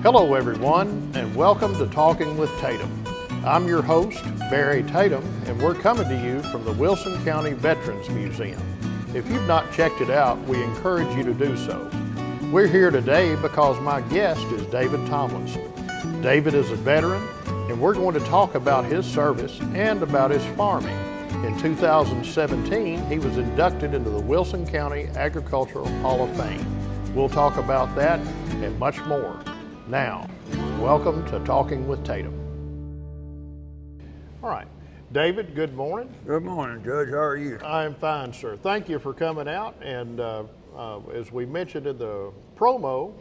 Hello everyone, and welcome to Talking with Tatum. I'm your host, Barry Tatum, and we're coming to you from the Wilson County Veterans Museum. If you've not checked it out, we encourage you to do so. We're here today because my guest is David Tomlinson. David is a veteran, and we're going to talk about his service and about his farming. In 2017, he was inducted into the Wilson County Agricultural Hall of Fame. We'll talk about that and much more. Now, welcome to Talking with Tatum. All right, David, good morning. Good morning, Judge. How are you? I'm fine, sir. Thank you for coming out. And as we mentioned in the promo,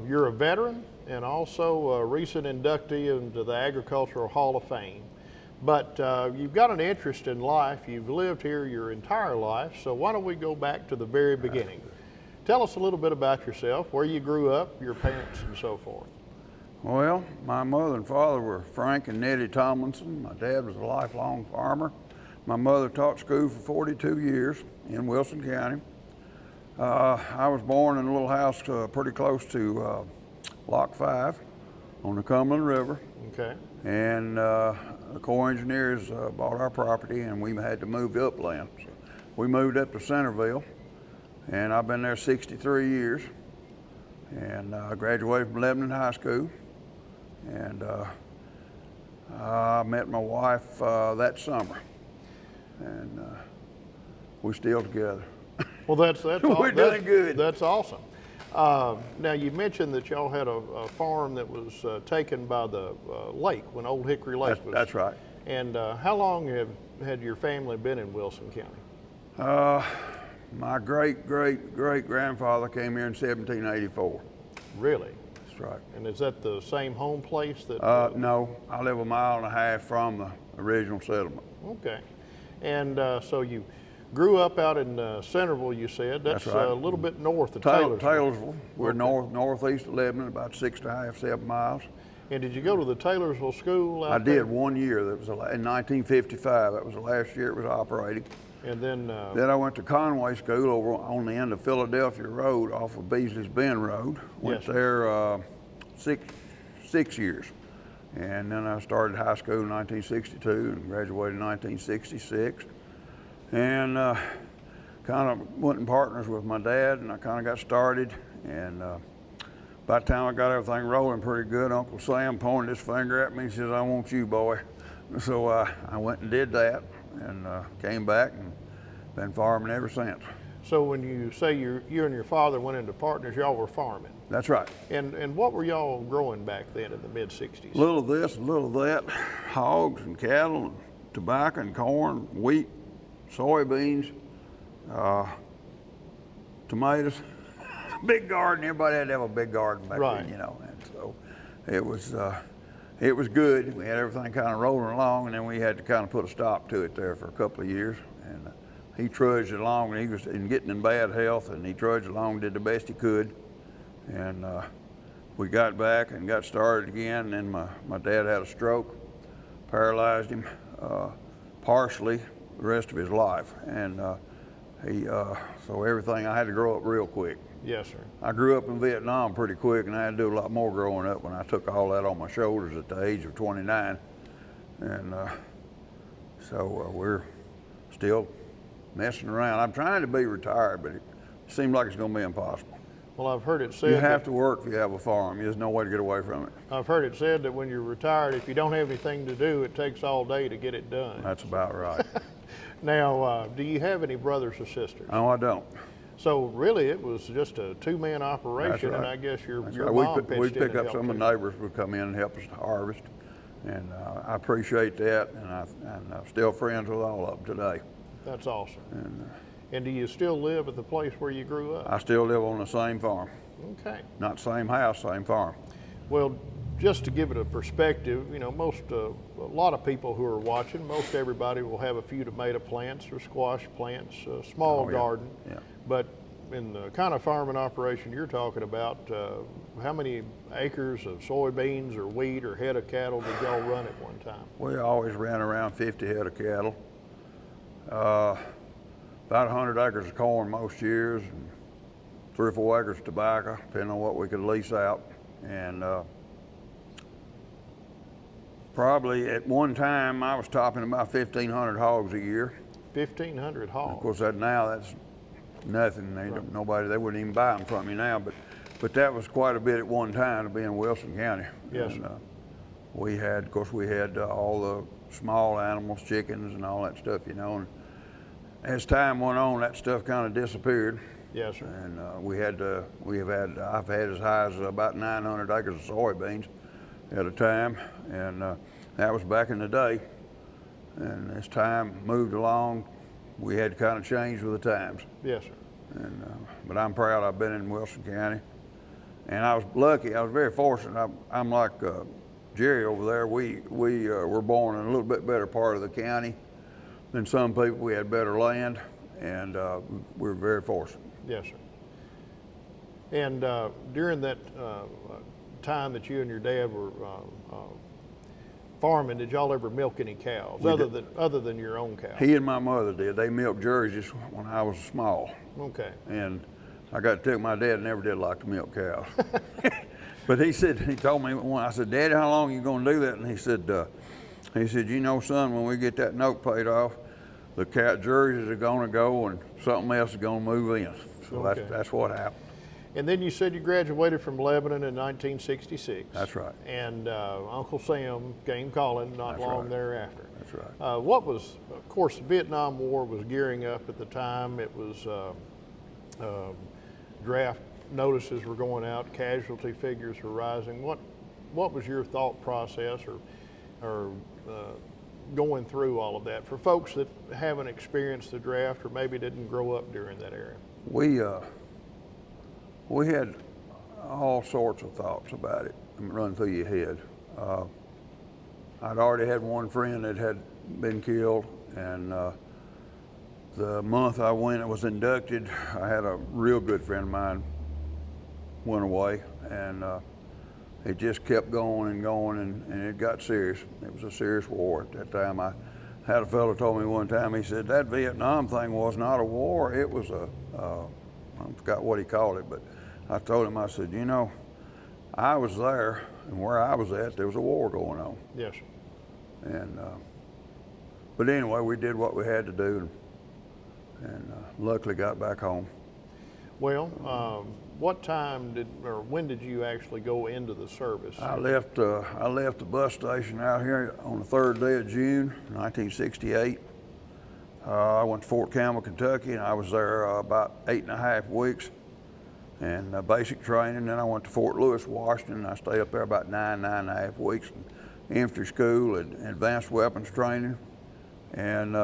you're a veteran and also a recent inductee into the Agricultural Hall of Fame. But you've got an interest in life. You've lived here your entire life. So why don't we go back to the very beginning? Tell us a little bit about yourself, where you grew up, your parents, and so forth. Well, my mother and father were Frank and Nettie Tomlinson. My dad was a lifelong farmer. My mother taught school for 42 years in Wilson County. I was born in a little house pretty close to Lock 5 on the Cumberland River. Okay. And the Corps of Engineers bought our property and we had to move upland. So we moved up to Centerville. And I've been there 63 years, and I graduated from Lebanon High School, and I met my wife that summer, and we're still together. Well, that's we're doing good. That's awesome. Now you mentioned that y'all had a farm that was taken by the lake when Old Hickory Lake was. That's right. And how long had your family been in Wilson County? My great-great-great-grandfather came here in 1784. Really? That's right. And is that the same home place that? No, I live a mile and a half from the original settlement. Okay. And so you grew up out in Centerville, you said. That's right. A little bit north of Taylorsville. Taylorsville. We're Okay. northeast of Lebanon, about 6.5, 7 miles. And did you go to the Taylorsville school I out there? did 1 year. That was in 1955. That was the last year it was operating. And then Then I went to Conway School over on the end of Philadelphia Road off of Beasley's Bend Road. Went Yes, sir. there six years. And then I started high school in 1962 and graduated in 1966. And kind of went in partners with my dad, and I kind of got started. And by the time I got everything rolling pretty good, Uncle Sam pointed his finger at me and says, "I want you, boy." So I went and did that, and came back and been farming ever since. So when you say you and your father went into partners, y'all were farming. That's right. And what were y'all growing back then in the mid-60s? A little of this, a little of that, hogs and cattle, and tobacco and corn, wheat, soybeans, tomatoes. Big garden. Everybody had to have a big garden back Right. then, you know. And so it was good. We had everything kind of rolling along, and then we had to kind of put a stop to it there for a couple of years. And he trudged along, and he was getting in bad health, and he trudged along, did the best he could. And we got back and got started again, and then my dad had a stroke, paralyzed him partially the rest of his life. And so everything, I had to grow up real quick. Yes, sir. I grew up in Vietnam pretty quick, and I had to do a lot more growing up when I took all that on my shoulders at the age of 29. And so we're still messing around. I'm trying to be retired, but it seems like it's going to be impossible. Well, I've heard it said You have to work if you have a farm. There's no way to get away from it. I've heard it said that when you're retired, if you don't have anything to do, it takes all day to get it done. That's about right. Now, do you have any brothers or sisters? No, I don't. So really, it was just a two-man operation, That's right. and I guess your That's your right. mom pitched in We and pick up helped some of too. the neighbors would come in and help us to harvest, and I appreciate that, and I'm still friends with all of them today. That's awesome. And do you still live at the place where you grew up? I still live on the same farm, Okay. not same house, same farm. Well, just to give it a perspective, you know, a lot of people who are watching, most everybody will have a few tomato plants or squash plants, a small Oh, yeah. garden. Yeah. But in the kind of farming operation you're talking about, how many acres of soybeans or wheat or head of cattle did y'all run at one time? We always ran around 50 head of cattle, about 100 acres of corn most years, and 3 or 4 acres of tobacco, depending on what we could lease out. And probably at one time I was topping about 1,500 hogs a year. 1,500 hogs. Of course, now that's nothing. They wouldn't even buy them from you now. But that was quite a bit at one time to be in Wilson County. Yes. And, we had all the small animals, chickens, and all that stuff, you know. And as time went on, that stuff kind of disappeared. Yes, sir. And I've had as high as about 900 acres of soybeans at a time, and that was back in the day. And as time moved along, we had to kind of change with the times. Yes, sir. And but I'm proud I've been in Wilson County, and I was lucky. I was very fortunate. I'm like Jerry over there. We were born in a little bit better part of the county than some people. We had better land, and we were very fortunate. Yes, sir. And during that time that you and your dad were farming, did y'all ever milk any cows other than your own cows? He and my mother did. They milked Jerseys when I was small. Okay. And I got to tell my dad never did like to milk cows. But he told me I said, Daddy, how long are you going to do that? And he said, you know, son, when we get that note paid off, the Jerseys are going to go and something else is going to move in. So okay. that's what happened. And then you said you graduated from Lebanon in 1966. That's right. And Uncle Sam came calling not long right. thereafter. That's right. What was, of course, the Vietnam War was gearing up at the time. It was draft notices were going out, casualty figures were rising. What was your thought process or going through all of that for folks that haven't experienced the draft or maybe didn't grow up during that era? We had all sorts of thoughts about it run through your head. I'd already had one friend that had been killed, and the month I was inducted, I had a real good friend of mine went away, and it just kept going and going, and it got serious. It was a serious war at that time. I had a fellow told me one time, he said, that Vietnam thing was not a war, it was I forgot what he called it, but I told him, I said, you know, I was there, and where I was at, there was a war going on. Yes. And but anyway, we did what we had to do, and luckily got back home. Well, what time when did you actually go into the service? I left the bus station out here on the 3rd day of June, 1968. I went to Fort Campbell, Kentucky, and I was there about 8.5 weeks, and basic training. Then I went to Fort Lewis, Washington, and I stayed up there about 9.5 weeks in infantry school and advanced weapons training, and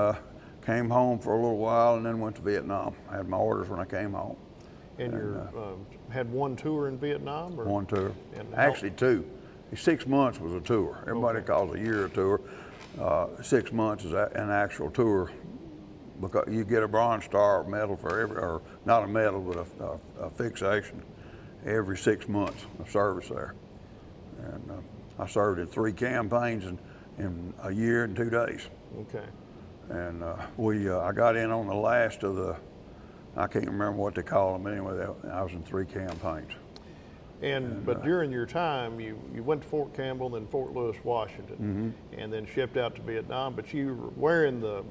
came home for a little while, and then went to Vietnam. I had my orders when I came home. And you had one tour in Vietnam? Or? One tour. Actually, two. 6 months was a tour. Everybody calls a year a tour. 6 months is an actual tour, because you get a Bronze Star medal for or not a medal, but a fixation every 6 months of service there. And I served in 3 campaigns in a year and 2 days. Okay. And I got in on the last of the, I can't remember what they call them, but anyway, I was in 3 campaigns. But during your time, you went to Fort Campbell, then Fort Lewis, Washington, and then shipped out to Vietnam. But you were wearing the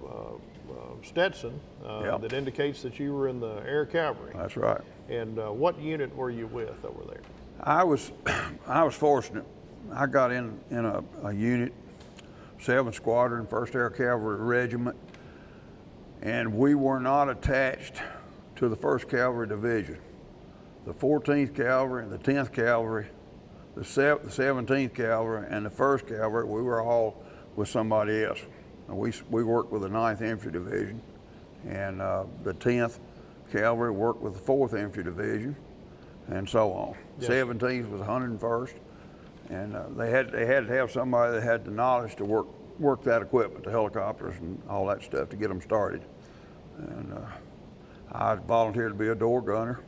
Stetson that indicates that you were in the Air Cavalry. That's right. And what unit were you with over there? I was fortunate. I got in a unit, 7th Squadron, 1st Air Cavalry Regiment, and we were not attached to the 1st Cavalry Division. The 14th Cavalry and the 10th Cavalry, the 17th Cavalry and the 1st Cavalry, we were all with somebody else. And we worked with the 9th Infantry Division, and the 10th Cavalry worked with the 4th Infantry Division, and so on. Yes. 17th was 101st, and they had to have somebody that had the knowledge to work that equipment, the helicopters and all that stuff, to get them started. And I volunteered to be a door gunner,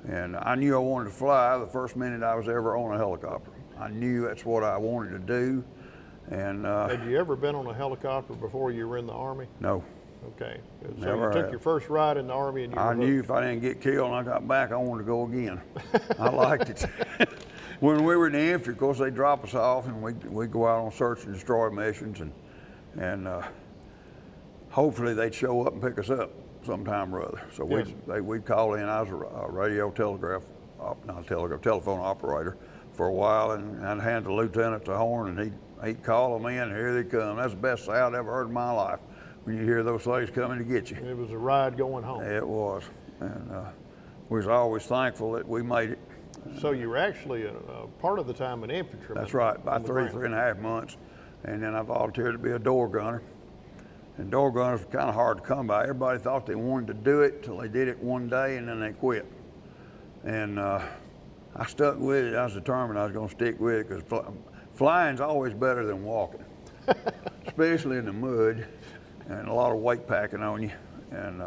and I knew I wanted to fly the first minute I was ever on a helicopter. I knew that's what I wanted to do. And had you ever been on a helicopter before you were in the Army? No. Okay. So Never you took have. your first ride in the Army, and you I knew if I didn't get killed and I got back, I wanted to go again. I liked it. When we were in the infantry, of course, they'd drop us off and we'd go out on search and destroy missions, and hopefully they'd show up and pick us up sometime or other. So Yes. we'd call in. I was a telephone operator for a while, and I'd hand the lieutenant the horn, and he'd call them in. Here they come. That's the best sound I ever heard in my life, when you hear those things coming to get you. It was a ride going home. It was, and we was always thankful that we made it. So you were actually a part of the time an infantryman. That's right, about on the three ground. and a half months, and then I volunteered to be a door gunner. And door gunners were kind of hard to come by. Everybody thought they wanted to do it till they did it one day, and then they quit. And I stuck with it. I was determined I was going to stick with it, because flying's always better than walking, especially in the mud and a lot of weight packing on you. And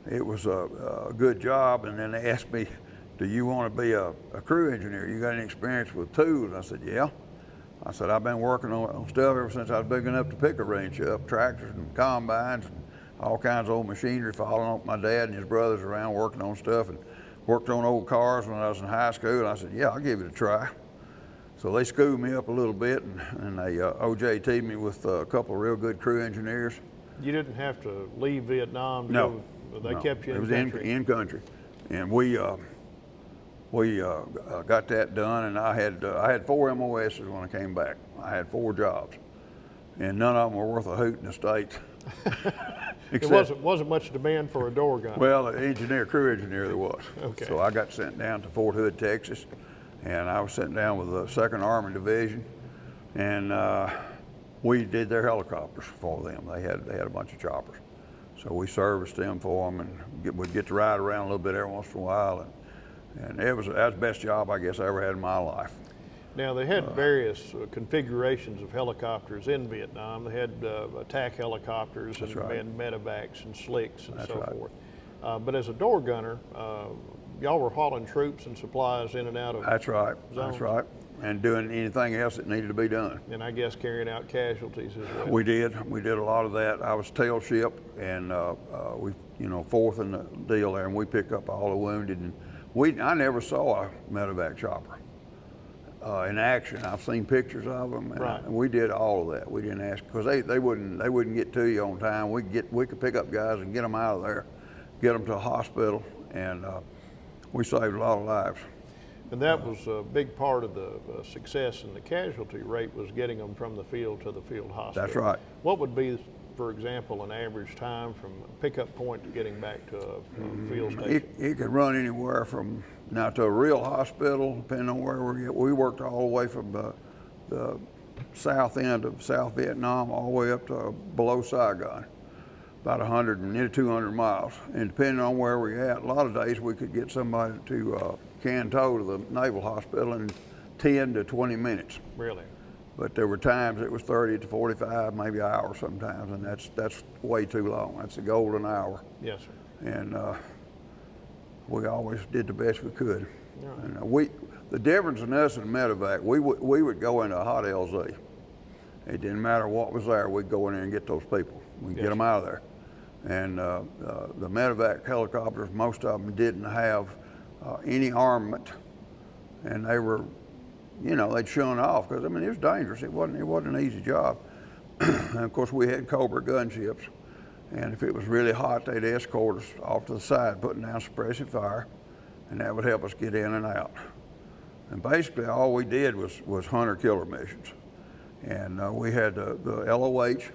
it was a good job. And then they asked me, do you want to be a crew engineer? You got any experience with tools? I said, yeah. I said, I've been working on stuff ever since I was big enough to pick a wrench up, tractors and combines and all kinds of old machinery, following up my dad and his brothers around working on stuff, and worked on old cars when I was in high school. And I said, yeah, I'll give it a try. So they schooled me up a little bit, and they OJT'd me with a couple of real good crew engineers. You didn't have to leave Vietnam to No, go, they kept you in it was country. in country, and we got that done, and I had 4 MOSs when I came back. I had 4 jobs, and none of them were worth a hoot in the States. It wasn't much demand for a door gunner. Well, an crew engineer there was. Okay. So I got sent down to Fort Hood, Texas, and I was sent down with the 2nd Army Division, and we did their helicopters for them. They had a bunch of choppers, so we serviced them for them, and we'd get to ride around a little bit every once in a while, and that was the best job I guess I ever had in my life. Now, they had various configurations of helicopters in Vietnam. They had attack helicopters and medevacs and slicks and so forth. But as a door gunner, y'all were hauling troops and supplies in and out of That's right. zones. That's right. And doing anything else that needed to be done. And I guess carrying out casualties as well. We did a lot of that. I was tail ship, and we, 4th in the deal there, and we picked up all the wounded. And I never saw a medevac chopper in action. I've seen pictures of them, and we did all of that. We didn't ask, because they wouldn't get to you on time. We could pick up guys and get them out of there, get them to a hospital, and we saved a lot of lives. And that was a big part of the success in the casualty rate, was getting them from the field to the field hospital. That's right. What would be, for example, an average time from a pickup point to getting back to a field station? It could run anywhere from now to a real hospital, depending on where we worked all the way from the south end of South Vietnam all the way up to below Saigon, about 100 and nearly 200 miles. And depending on where we're at, a lot of days we could get somebody to Can Tow to the Naval Hospital in 10 to 20 minutes. Really? But there were times it was 30 to 45, maybe an hour sometimes, and that's way too long. That's the golden hour. Yes, sir. And we always did the best we could. Right. And the difference in us and medevac, we would go into a hot LZ. It didn't matter what was there, we'd go in there and get those people. We'd get them out of there. And the medevac helicopters, most of them didn't have any armament, and they were, they'd shun off, because it was dangerous. It wasn't an easy job. And of course we had Cobra gunships, and if it was really hot, they'd escort us off to the side, putting down suppressive fire, and that would help us get in and out. And basically all we did was hunter-killer missions. And we had the LOH.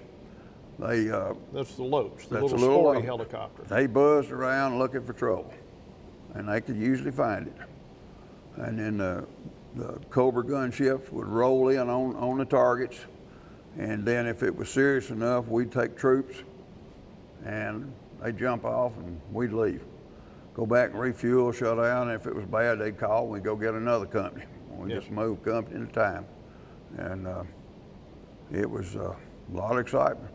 That's the Lopes, the That's little a little sporty Lope. helicopter. They buzzed around looking for trouble, and they could usually find it. And then the Cobra gunships would roll in on the targets, and then if it was serious enough, we'd take troops, and they'd jump off, and we'd leave. Go back and refuel, shut down, and if it was bad, they'd call, and we'd go get another company. We just moved company at a time. And it was a lot of excitement.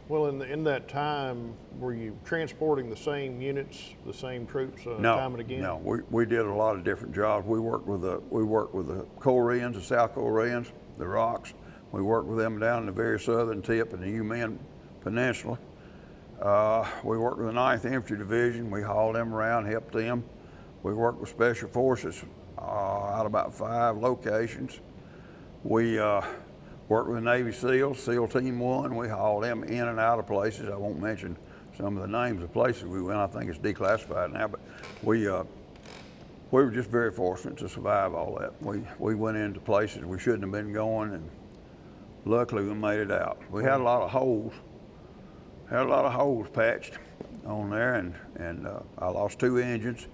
Well, in that time, were you transporting the same units, the same troops time and again? No, we did a lot of different jobs. We worked with the Koreans, the South Koreans, the ROCs. We worked with them down in the very southern tip in the Yumen Peninsula. We worked with the 9th Infantry Division. We hauled them around, helped them. We worked with Special Forces out about 5 locations. We worked with Navy SEALs, SEAL Team 1. We hauled them in and out of places. I won't mention some of the names of places we went. I think it's declassified now, but we were just very fortunate to survive all that. We went into places we shouldn't have been going, and luckily we made it out. We had a lot of holes. Had a lot of holes patched on there, and I lost 2 engines,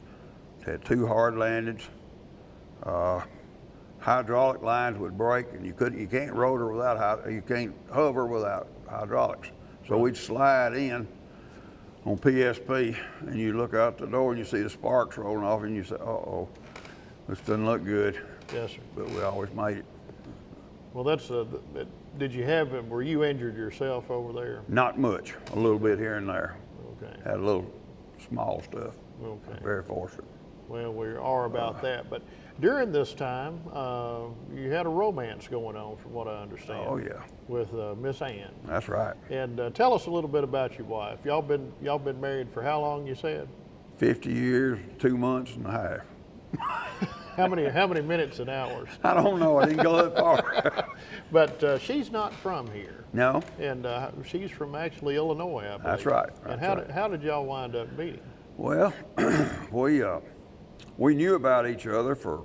had 2 hard landings. Hydraulic lines would break, and you can't rotor without, you can't hover without hydraulics. So we'd slide in on PSP, and you look out the door and you see the sparks rolling off, and you say, uh-oh, this doesn't look good. Yes, sir. But we always made it. Well, were you injured yourself over there? Not much, a little bit here and there. Okay. Had a little small stuff. Okay. Very fortunate. Well, we are about that. But during this time, you had a romance going on, from what I understand. Oh yeah. With Miss Ann. That's right. And tell us a little bit about your wife. Y'all been married for how long? You said 50 years, 2 months and a half. how many minutes and hours? I don't know. I didn't go that far. But she's not from here. No. And she's from actually Illinois, I believe. That's right. And That's how did y'all wind up meeting? Well, we knew about each other for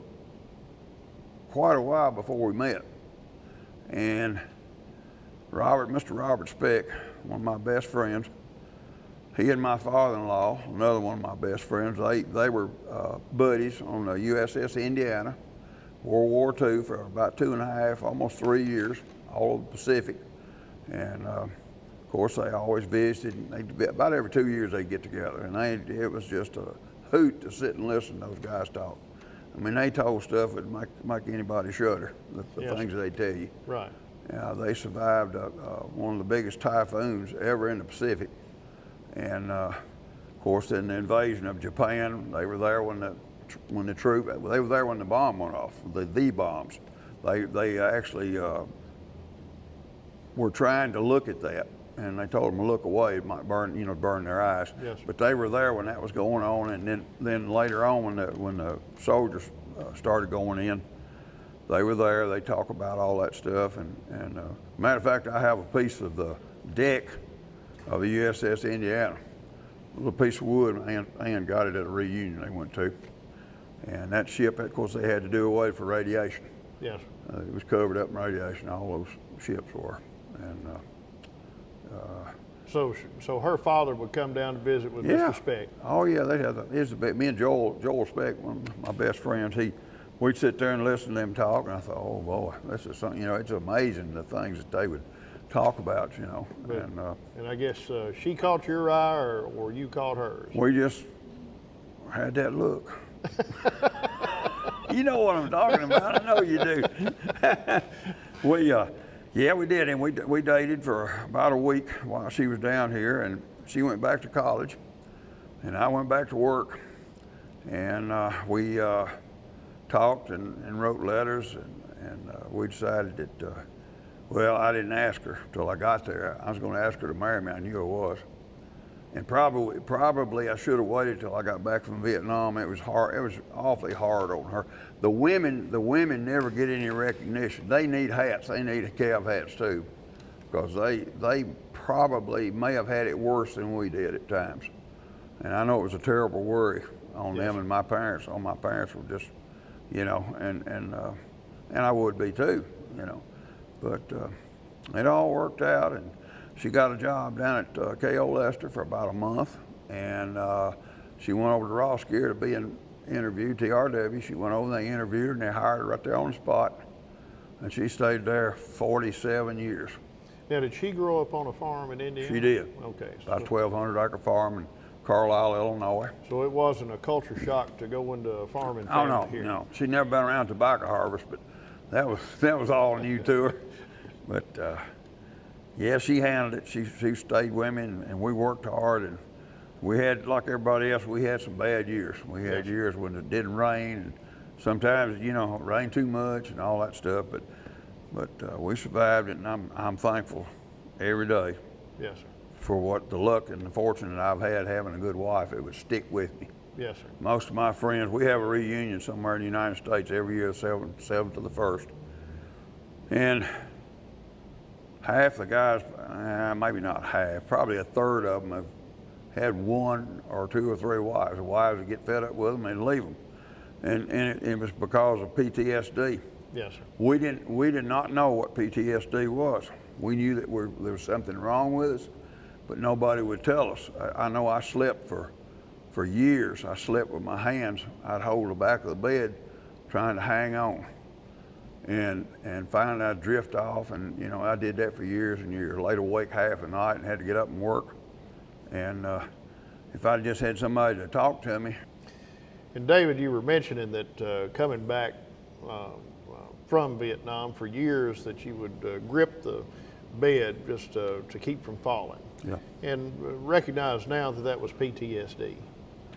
quite a while before we met. And Mr. Robert Speck, one of my best friends, he and my father-in-law, another one of my best friends, they were buddies on the USS Indiana, World War II, for about 2.5, almost 3 years, all over the Pacific. And of course, they always visited. About every 2 years they'd get together, and it was just a hoot to sit and listen to those guys talk. I mean, they told stuff that make anybody shudder, the Yes. things they tell you. Right. They survived one of the biggest typhoons ever in the Pacific. And of course, in the invasion of Japan, they were there when they were there when the bomb went off, the bombs. They actually were trying to look at that, and they told them to look away. It might burn their eyes. Yes. But they were there when that was going on, and then later on when the soldiers started going in, they were there. They talk about all that stuff, and matter of fact, I have a piece of the deck of the USS Indiana, a little piece of wood. Ann got it at a reunion they went to, and that ship, of course, they had to do away for radiation. Yes. It was covered up in radiation. All those ships were, and. So her father would come down to visit with Mr. Speck. Oh yeah, they had me and Joel Speck, one of my best friends. We'd sit there and listen to them talk, and I thought, oh boy, this is something. It's amazing the things that they would talk about. And I guess she caught your eye, or you caught hers. We just had that look. You know what I'm talking about. I know you do. We did, and we dated for about a week while she was down here, and she went back to college, and I went back to work, and we talked and wrote letters, and we decided that, well, I didn't ask her till I got there. I was going to ask her to marry me. I knew I was. And probably I should have waited till I got back from Vietnam. It was hard. It was awfully hard on her. The women never get any recognition. They need hats. They need calf hats too, because they probably may have had it worse than we did at times. And I know it was a terrible worry on them and my parents. All my parents were just, and I would be too, But it all worked out, and she got a job down at K.O. Lester for about a month, and she went over to Ross Gear to be interviewed, TRW. She went over and they interviewed her, and they hired her right there on the spot, and she stayed there 47 years. Now, did she grow up on a farm in Indiana? She did. Okay. About a 1,200-acre farm in Carlisle, Illinois. So it wasn't a culture shock to go into a farming family here? No. She'd never been around tobacco harvest, but that was all new to her. But yeah, she handled it. She stayed with me, and we worked hard. And we had, like everybody else, we had some bad years. We had years when it didn't rain, and sometimes, it rained too much and all that stuff. But we survived it, and I'm thankful every day. Yes, sir. For what the luck and the fortune that I've had having a good wife. It would stick with me. Yes, sir. Most of my friends, we have a reunion somewhere in the United States every year, 7th to the 1st. And half the guys, maybe not half, probably a third of them have had one or two or three wives. The wives would get fed up with them and leave them. And it was because of PTSD. Yes, sir. We did not know what PTSD was. We knew that there was something wrong with us, but nobody would tell us. I know I slept for years. I slept with my hands. I'd hold the back of the bed trying to hang on. And finally I'd drift off, and you know, I did that for years and years. Laid awake half the night and had to get up and work. And if I'd just had somebody to talk to me. And David, you were mentioning that coming back from Vietnam for years, that you would grip the bed just to keep from falling. Yeah. And recognize now that that was PTSD.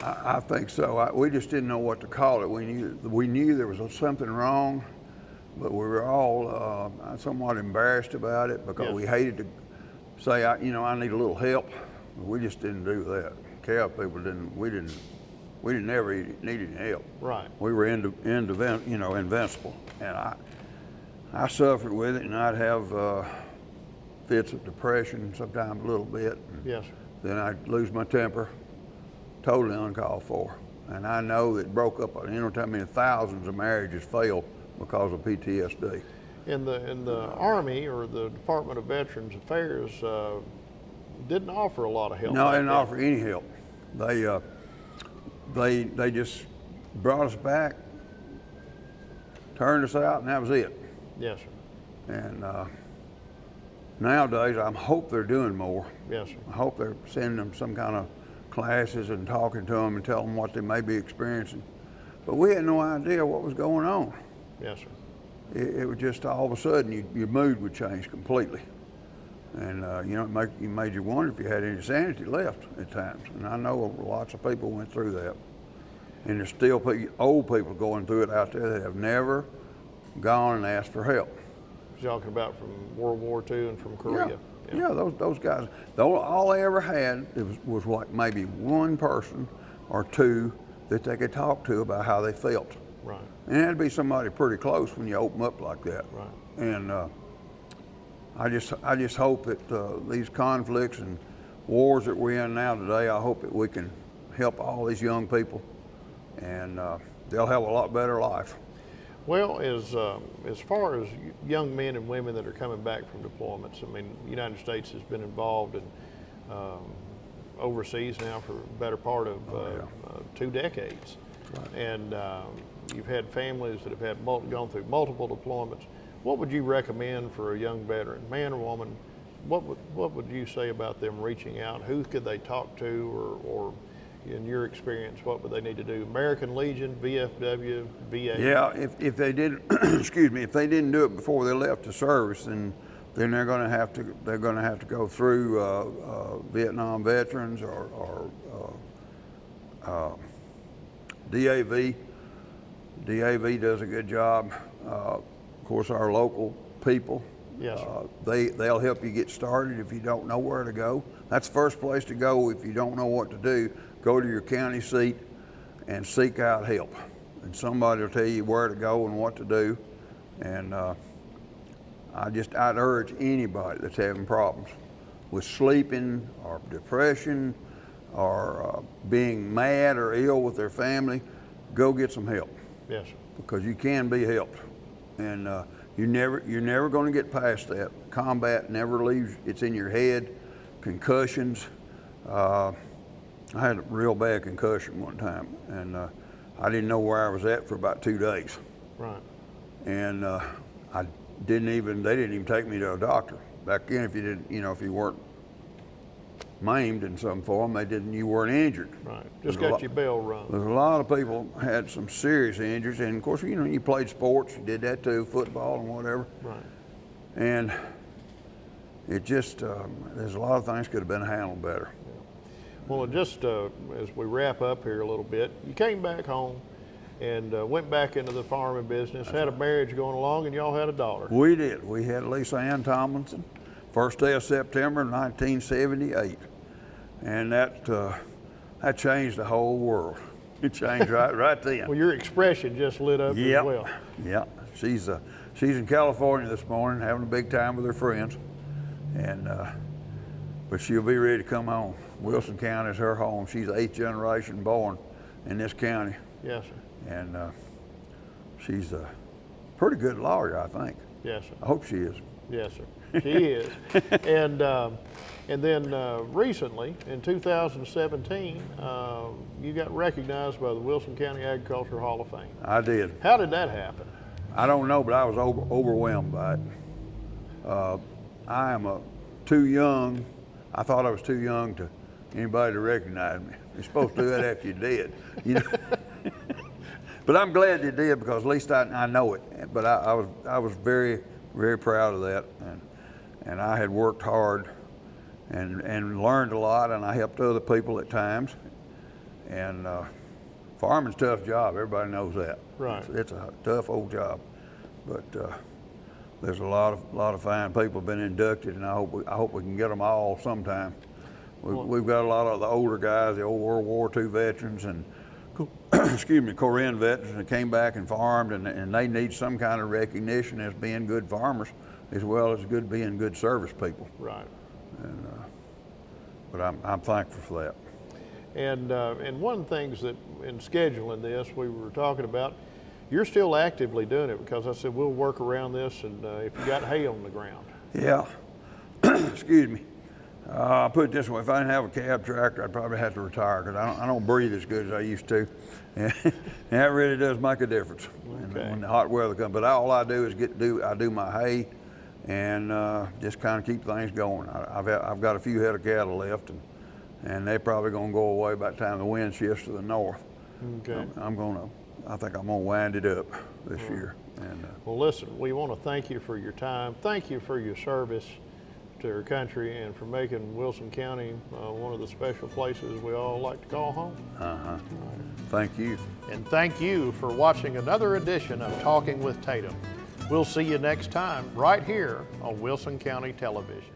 I think so. We just didn't know what to call it. We knew there was something wrong, but we were all somewhat embarrassed about it because Yes. we hated to say, I need a little help. We just didn't do that. Cow people we didn't ever need any help. Right. We were invincible, and I suffered with it, and I'd have fits of depression, sometimes a little bit. Yes, sir. Then I'd lose my temper, totally uncalled for. And I know that broke up, thousands of marriages failed because of PTSD. In the Army or the Department of Veterans Affairs didn't offer a lot of help. No, they back didn't then. offer any help. They just brought us back, turned us out, and that was it. Yes, sir. And nowadays, I hope they're doing more. Yes, sir. I hope they're sending them some kind of classes and talking to them and telling them what they may be experiencing. But we had no idea what was going on. Yes, sir. It was just all of a sudden your mood would change completely. And it made you wonder if you had any sanity left at times. And I know lots of people went through that. And there's still old people going through it out there that have never gone and asked for help. Talking about from World War II and from Korea. Yeah, those guys, all they ever had was like maybe one person or two that they could talk to about how they felt. Right. And it had to be somebody pretty close when you open up like that. Right. And I just hope that these conflicts and wars that we're in now today, I hope that we can help all these young people, and they'll have a lot better life. Well, as far as young men and women that are coming back from deployments, I mean, the United States has been involved in overseas now for the better part of 2 decades. Right. And you've had families that have gone through multiple deployments. What would you recommend for a young veteran, man or woman? What would you say about them reaching out? Who could they talk to, or in your experience, what would they need to do? American Legion, VFW, VA? Yeah, if they didn't, excuse me, if they didn't do it before they left the service, then they're going to have to go through Vietnam veterans or DAV. DAV does a good job. Of course, our local people. Yes, sir. They'll help you get started if you don't know where to go. That's the first place to go if you don't know what to do. Go to your county seat and seek out help. And somebody will tell you where to go and what to do. And I'd urge anybody that's having problems with sleeping or depression or being mad or ill with their family, go get some help. Yes, sir. Because you can be helped. And you're never going to get past that. Combat never leaves. It's in your head. Concussions. I had a real bad concussion one time, and I didn't know where I was at for about 2 days. Right. And they didn't even take me to a doctor. Back then, if you weren't maimed in some form, you weren't injured. Right. Just got your bell rung. There's a lot of people had some serious injuries, and of course, you played sports, you did that too, football and whatever. Right. And it just, there's a lot of things could have been handled better. Well, just as we wrap up here a little bit, you came back home and went back into the farming business, had a marriage going along, and y'all had a daughter. We did. We had Lisa Ann Tomlinson, first day of September 1978. And that changed the whole world. It changed right then. Well, your expression just lit up as well. Yeah. She's in California this morning having a big time with her friends, and but she'll be ready to come home. Wilson County is her home. She's 8th generation born in this county. Yes, sir. And she's a pretty good lawyer, I think. Yes, sir. I hope she is. Yes, sir. She is. And then recently, in 2017, you got recognized by the Wilson County Agriculture Hall of Fame. I did. How did that happen? I don't know, but I was overwhelmed by it. I am too young. I thought I was too young to anybody to recognize me. You're supposed to do that after you're dead, you know. But I'm glad you did, because at least I know it. But I was very, very proud of that, and I had worked hard and learned a lot, and I helped other people at times. And farming's a tough job. Everybody knows that. Right. It's a tough old job, but there's a lot of fine people have been inducted, and I hope we can get them all sometime. We've got a lot of the older guys, the old World War II veterans, and Korean veterans that came back and farmed, and they need some kind of recognition as being good farmers, as well as being good service people. Right. And but I'm thankful for that. And one of the things that in scheduling this we were talking about, you're still actively doing it, because I said we'll work around this, and if you got hay on the ground. Yeah. Excuse me. I'll put it this way: if I didn't have a cab tractor, I'd probably have to retire, because I don't breathe as good as I used to, and that really does make a difference when the hot weather comes. But all I do is I do my hay, and just kind of keep things going. I've got a few head of cattle left, and they're probably going to go away by the time the wind shifts to the north. Okay. I think I'm going to wind it up this year. And well, listen, we want to thank you for your time. Thank you for your service to our country, and for making Wilson County one of the special places we all like to call home. Thank you. And thank you for watching another edition of Talking with Tatum. We'll see you next time right here on Wilson County Television.